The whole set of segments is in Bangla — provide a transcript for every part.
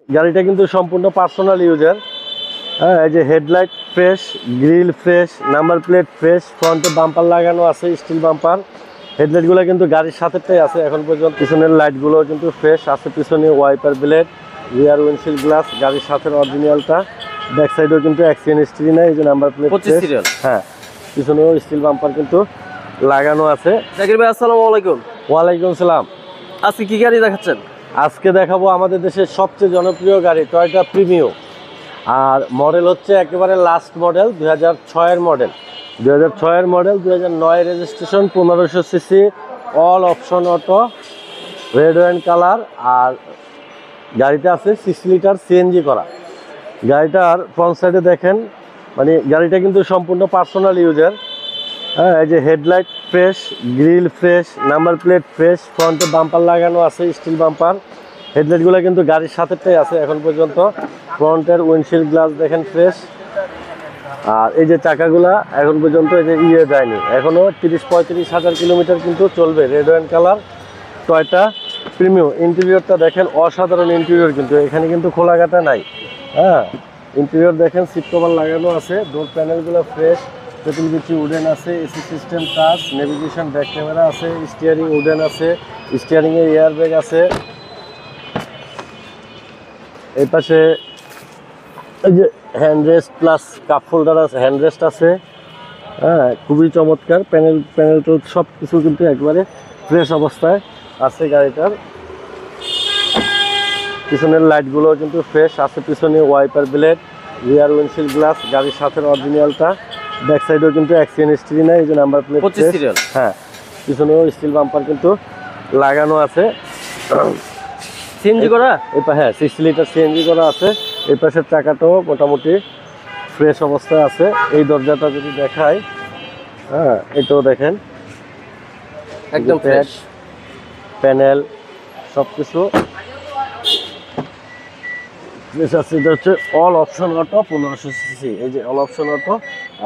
গাড়িটা কিন্তু সম্পূর্ণ পার্সোনাল ইউজার। হ্যাঁ, এই যে headlight fresh, grill fresh, number plate fresh, ফ্রন্টে বাম্পার লাগানো আছে, স্টিল বাম্পার। হেডলাইটগুলো কিন্তু গাড়ির সাথেটাই আছে এখন পর্যন্ত। পিছনের লাইটগুলো কিন্তু ফ্রেশ আছে, পিছনে ওয়াইপার ব্লেড, রিয়ার উইন্ডশিল্ড গ্লাস গাড়ির সাথে অরিজিনালটা। ব্যাক সাইডেও কিন্তু অ্যাক্সিডেন্ট হিস্ট্রি নাই, এই যে নাম্বার প্লেট। হ্যাঁ, পিছনেও স্টিল বাম্পার কিন্তু লাগানো আছে। জাকির ভাই আসসালামু আলাইকুম। ওয়ালাইকুম সালাম। আজকে কি গাড়ি দেখাচ্ছেন? আজকে দেখাবো আমাদের দেশের সবচেয়ে জনপ্রিয় গাড়ি টয়োটা প্রিমিও। আর মডেল হচ্ছে একেবারে লাস্ট মডেল, 2006-এর মডেল। 2006-এর model, 2009 registration, 1500 CC, all option auto, red wine colour. আর গাড়িটা আছে 6 লিটার সিএনজি করা। গাড়িটার ফ্রন্ট সাইডে দেখেন, মানে গাড়িটা কিন্তু সম্পূর্ণ পার্সোনাল ইউজার। হ্যাঁ, এই যে headlight fresh, grill fresh, number plate fresh, ফ্রন্টে বাম্পার লাগানো আছে, স্টিল বাম্পার। হেডলাইটগুলো কিন্তু গাড়ির সাথেটাই আছে এখন পর্যন্ত। ফ্রন্টের উইন্ডশিল্ড গ্লাস দেখেন ফ্রেশ। আর এই যে চাকাগুলা এখন পর্যন্ত এই যে যায়নি, এখনও 30-35 হাজার কিলোমিটার কিন্তু চলবে। Red wine colour Toyota Premio. ইন্টেরিয়রটা দেখেন, অসাধারণ ইন্টেরিয়র, কিন্তু এখানে কিন্তু খোলাঘাটা নাই। হ্যাঁ, ইন্টেরিয়র দেখেন, সিট কভার লাগানো আছে, ডোর প্যানেলগুলো ফ্রেশ, পেট্রোল বিচি উডেন আছে, AC system touch, navigation back camera আছে, স্টিয়ারিং উডেন আছে, স্টিয়ারিংয়ে এয়ার ব্যাগ আছে। এই পাশে এই যে hand rest plus cup holder আছে, হ্যান্ড রেস্ট আছে। হ্যাঁ, খুবই চমৎকার। প্যানেল তো সব কিছু কিন্তু একবারে ফ্রেশ অবস্থায় আছে গাড়িটার। পিছনের লাইটগুলো কিন্তু ফ্রেশ আছে, পিছনে ওয়াইপার ব্লেড, রিয়ার উইন্ডশিল্ড গ্লাস গাড়ির সাথে অরিজিনালটা। ব্যাক সাইডেও কিন্তু অ্যাক্সিডেন্ট হিস্ট্রি নাই, এই যে নাম্বার প্লেট। হ্যাঁ, পিছনেও স্টিল বাম্পার কিন্তু লাগানো আছে। সিএনজি করা? হ্যাঁ, 6 লিটার সিএনজি করা আছে। এই পাশের চাকাটাও মোটামুটি ফ্রেশ অবস্থায় আছে। এই দরজাটা যদি দেখায়, হ্যাঁ, এটাও দেখেন একদম ফ্রেশ। প্যানেল সব কিছু ফ্রেশ আছে। এটা হচ্ছে অল অপশন অটো, 1500 সিসি। এই যে অল অপশন অটো।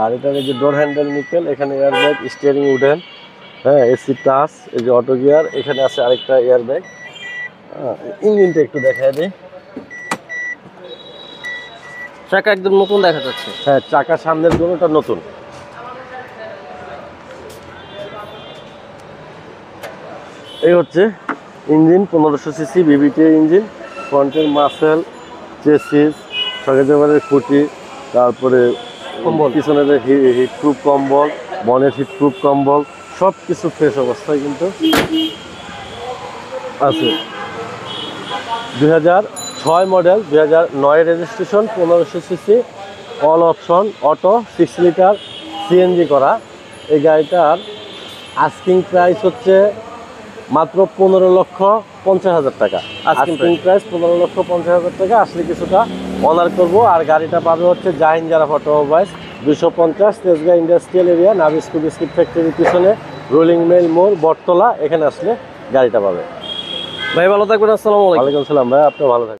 আর এটার এই যে ডোর হ্যান্ডেল নিকেল, এখানে এয়ার ব্যাগ, স্টিয়ারিং উডেন। হ্যাঁ, এসি টাচ, এই যে অটো গিয়ার, এখানে আছে আরেকটা এয়ার ব্যাগ। ইঞ্জিনটা একটু দেখায় দিই। চাকা একদম নতুন দেখা যাচ্ছে। হ্যাঁ, চাকা সামনের দুটোটা নতুন। এই হচ্ছে ইঞ্জিন, 1500 সিসি বিবিটি ইঞ্জিন। ফ্রন্টের মাসেল, চেসিস, সকেজেবারের খুঁটি, তারপরে কম্বল, পিছনের হিটপ্রুফ কম্বল, বনেট হিটপ্রুফ কম্বল, সব কিছু ফ্রেশ অবস্থায় কিন্তু আছে। 2006 model, 2009 registration, 1500 CC, all option auto, 6 litre CNG করা। এই গাড়িটার আস্কিং প্রাইস হচ্ছে মাত্র 15,50,000 টাকা। আস্কিং প্রাইস 15,50,000 টাকা। আসলে কিছুটা অনার করব। আর গাড়িটা পাবে হচ্ছে Jahin Jaraf automobiles, 250, Tejgaon industrial area, Nabisco biscuit ফ্যাক্টরির পিছনে, রোলিং মেল মোড়, বটতলা। এখানে আসলে গাড়িটা পাবে। ভাই ভালো থাকবেন। আসসালামু আলাইকুম। ওয়ালাইকুম সালাম ভাই, আপনি ভালো থাকবেন।